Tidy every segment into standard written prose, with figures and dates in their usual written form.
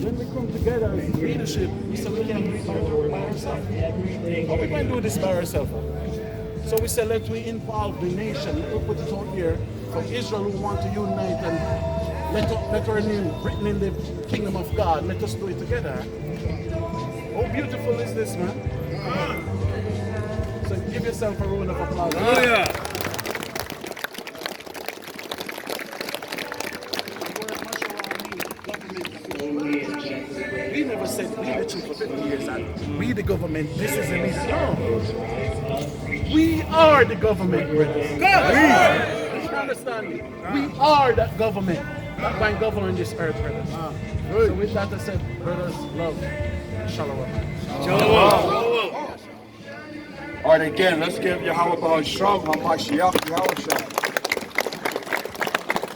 when we come together as leadership, we say we can't do it by ourselves. How we going to do this by ourselves? So we say let we involve the nation. Let we put it out here for Israel who want to unite and let our name written in the kingdom of God. Let us do it together. How beautiful is this, man? So give yourself a round of applause. Oh, yeah. We never said we the chief for 50 years and we the government, this is the leader. No. We are the government, brothers. You understand me? We are that government. Not by governing this earth, brothers. So with that I said, brothers, love, shalom. Shalom. All right, again, let's give Yahweh Shalom HaMashiach Yahushua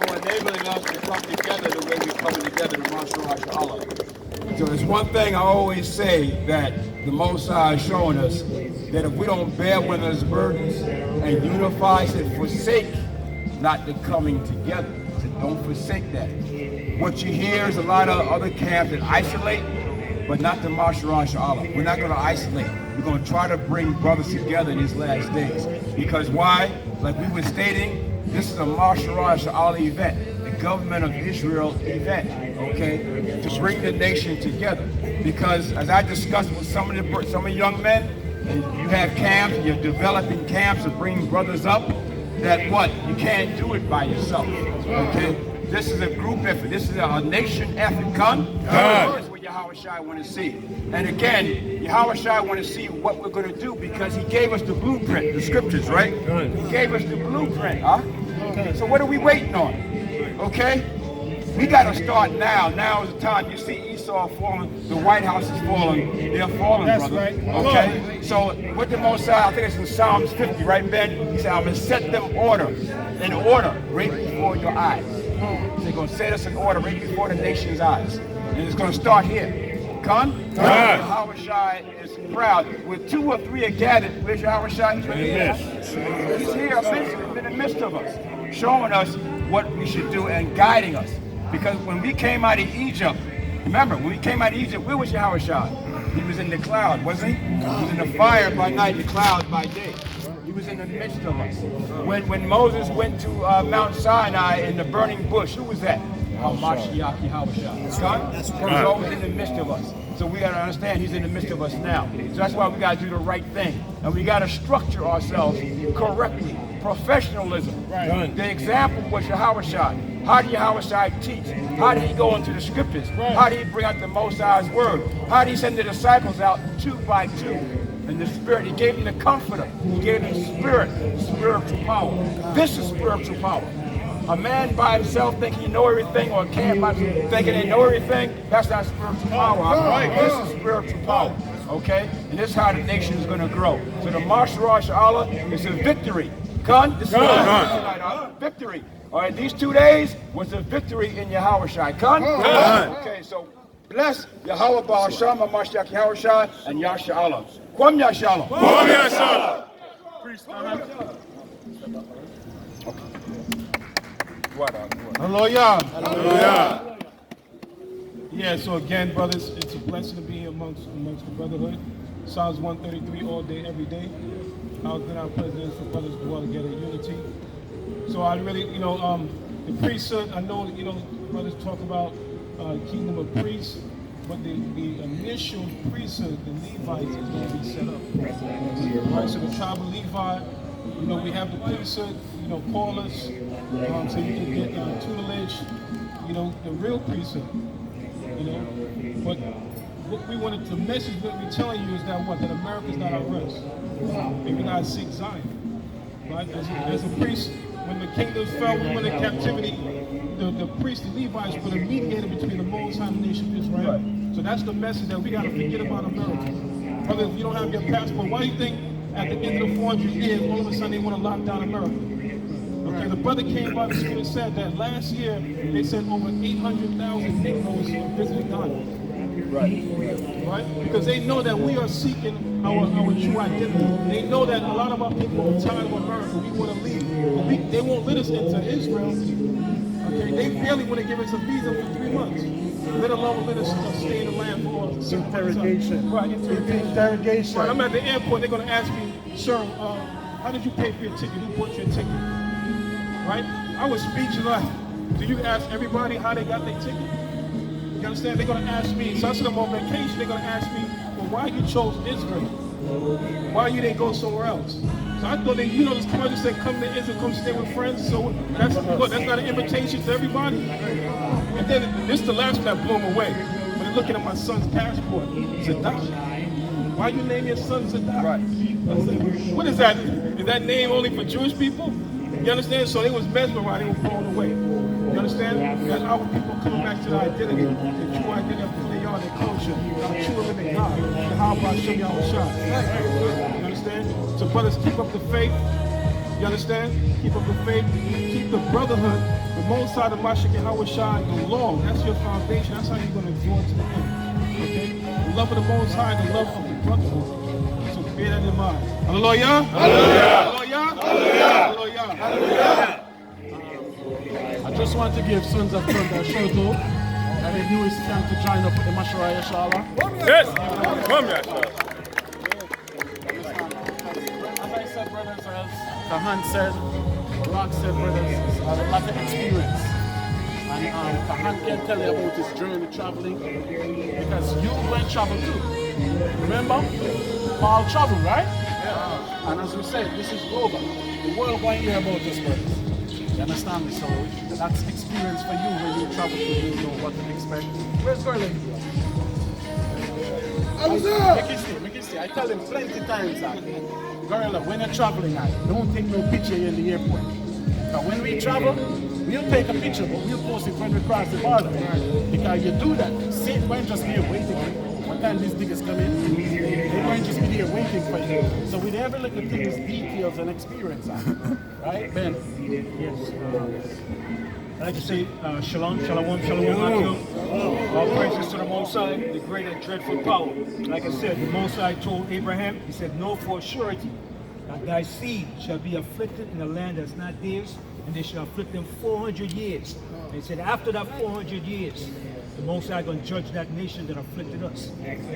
for enabling us to come together the way we're coming together to Mashiach Allah. So there's one thing I always say that the Most High is showing us, that if we don't bear one another's burdens and unify, said forsake not the coming together. So don't forsake that. What you hear is a lot of other camps that isolate, but not the Mashiach Allah. We're not going to isolate. We're going to try to bring brothers together in these last days. Because why? Like we were stating, this is a Mashiach Allah event, the government of Israel event, okay? To bring the nation together. Because as I discussed with some of the young men, and you have camps, you're developing camps to bring brothers up, that what? You can't do it by yourself, okay? This is a group effort. This is a nation effort. Come? That's what Yahweh Shai want to see. And again, Yahweh Shai want to see what we're going to do because he gave us the blueprint, the scriptures, right? He gave us the blueprint, huh? So what are we waiting on? Okay? We got to start now. Now is the time. You see Esau falling. The White House is falling. They're falling, That's brother. right. Okay? So what the Most High, I think it's in Psalms 50, right, Ben? He said, I'm going to set them in order right before your eyes. So they're going to set us in order right before the nation's eyes. And it's going to start here. Come? Yahweh Shai is proud. With 2 or 3 are gathered, where's Yahweh Shai? He's here. He's here in the midst of us, showing us what we should do and guiding us. Because when we came out of Egypt, remember, when we came out of Egypt, where was Yahweh Shai? He was in the cloud, wasn't he? He was in the fire by night, the cloud by day. He was in the midst of us. When Moses went to Mount Sinai in the burning bush, who was that? Mashiach Yahweh Shai. That's right. He's always in the midst of us. So we got to understand he's in the midst of us now. So that's why we got to do the right thing. And we got to structure ourselves correctly. Professionalism. Right. The example was Yahweh Shai. How did Yahweh Shai teach? How did he go into the scriptures? How did he bring out the Most High's word? How did he send the disciples out 2 by 2? And the Spirit, he gave them the comforter. He gave them spiritual power. This is spiritual power. A man by himself thinking he know everything, or a camp by himself thinking they know everything, that's not spiritual power. This is spiritual power, okay? And this is how the nation is going to grow. So the Mashiach Allah is a victory. This is a victory. All right, these 2 days was a victory in Yahweh Shai. Okay, so bless Yahweh Baal Shem, Mashiach Yahweh Shai, and Yasha Allah. Kwam Yashalom. Kwam Yashalom. Hallelujah. Hallelujah. Yeah, so again, brothers, it's a blessing to be amongst the brotherhood. Psalms 133 all day, every day. Our good our presidents for brothers dwell together in unity. So I really, the priesthood, I know, brothers talk about kingdom of priests, but the initial priesthood, the Levites, is going to be set up. Right, so the tribe of Levi, we have the priesthood, call us, so you can get tutelage, the real priesthood, But what we wanted to message, what we're telling you is that that America's not our rest. And we gotta seek Zion. Right? As a priest, when the kingdoms fell, we went in captivity, the priests, the Levites, were the mediator between the Most High and the nation of Israel. So that's the message that we gotta forget about America. Brother, if you don't have your passport, why do you think at the end of the 400 years, all of a sudden they want to lock down America? Okay, the brother came by the school and said that last year they said over 800,000 Negroes visited Ghana. Right? Because they know that we are seeking our true identity. They know that a lot of our people are tired of America. We want to leave. They won't let us into Israel. Okay, they barely want to give us a visa for 3 months. let alone let us stay in the land for a certain amount of time. Interrogation. Right, Interrogation. Right, I'm at the airport, they're gonna ask me, sir, how did you pay for your ticket? Who bought your ticket? Right? I was speechless. Do you ask everybody how they got their ticket? You understand? They're gonna ask me. So I said I'm on vacation, they're gonna ask me, well, why you chose Israel? Why you didn't go somewhere else? So I thought this commercial said come to Israel, come stay with friends. So that's not an invitation to everybody. And then this is the last one that blew him away. When they're looking at my son's passport, Zadok. Why you name your son Zadok? Right. I said, what is that? Is that name only for Jewish people? You understand? So they was mesmerized, they were blown away. You understand? That's our people coming back to their identity, the true identity of who they are, their culture, the true living God, the how about Shem Yahushua. You understand? So brothers, keep up the faith. You understand? Keep up the faith. Keep the brotherhood, the most side of Mashiach Yahushua, the law. That's your foundation. That's how you're going to endure to the end. Okay? The love of the Most High, the love of the brotherhood. So bear that in mind. Hallelujah. Hallelujah. Hallelujah. Hallelujah. I just want to give Sons of Thunder a shout out. And they knew it's time to join up with the Mashara Yashala. Yes. Come, Yeshua. As I said, brothers, as Kahan said, Rock said, brothers, it's a lot of experience. And Kahan can tell you about his journey traveling because you went travel too. Remember? Paul traveled, right? Yeah. And as we said, this is global. The world won't hear about us, brothers. You understand me? So that's experience for you when you travel to you know what to expect. Where's Garland? Make it stay. I tell him plenty times that Gorilla, when you're traveling, don't take no picture in the airport. But when we travel, we'll take a picture, but we'll post it when we cross the border. Because you do that, Satan won't just be waiting for you. What time these niggas come in, they won't just be there waiting for you. So with every little thing is details and experience. Right, Ben? Yes. I'd like to say shalom, shalom, shalom. All praises to the Most High, the great and dreadful power. Like I said, the Most High told Abraham, he said, know for surety that thy seed shall be afflicted in a land that's not theirs, and they shall afflict them 400 years. And he said, after that 400 years, the Most High going to judge that nation that afflicted us.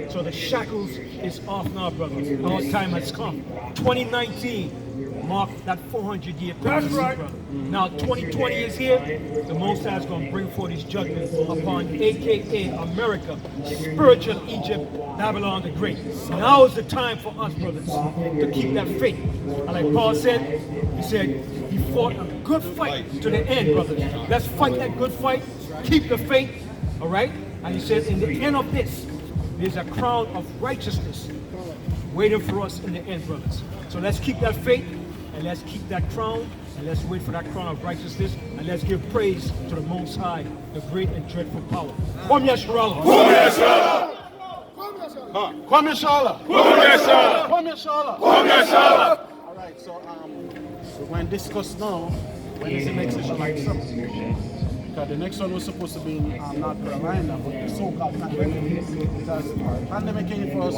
So the shackles is off now, brothers. Our time has come. 2019 marked that 400-year prophecy, brother. Now 2020 is here. The Most High is going to bring forth his judgment upon AKA America, spiritual Egypt, Babylon the Great. Now is the time for us, brothers, to keep that faith. And like Paul said, he said, he fought a good fight to the end, brothers. Let's fight that good fight. Keep the faith. All right? And he said, in the end of this, there's a crown of righteousness waiting for us in the end, brothers. So let's keep that faith, and let's keep that crown, and let's wait for that crown of righteousness, and let's give praise to the Most High, the great and dreadful power. Kwam Yasharallah. Come, Yeshua. Kwam Yashala. Come, Yeshua. Kwam Yashala. Come, Yeshua. All right, so we're going to discuss now when is the next session like something. Because the next one was supposed to be in North Carolina, but the so-called pandemic, because pandemic came for us.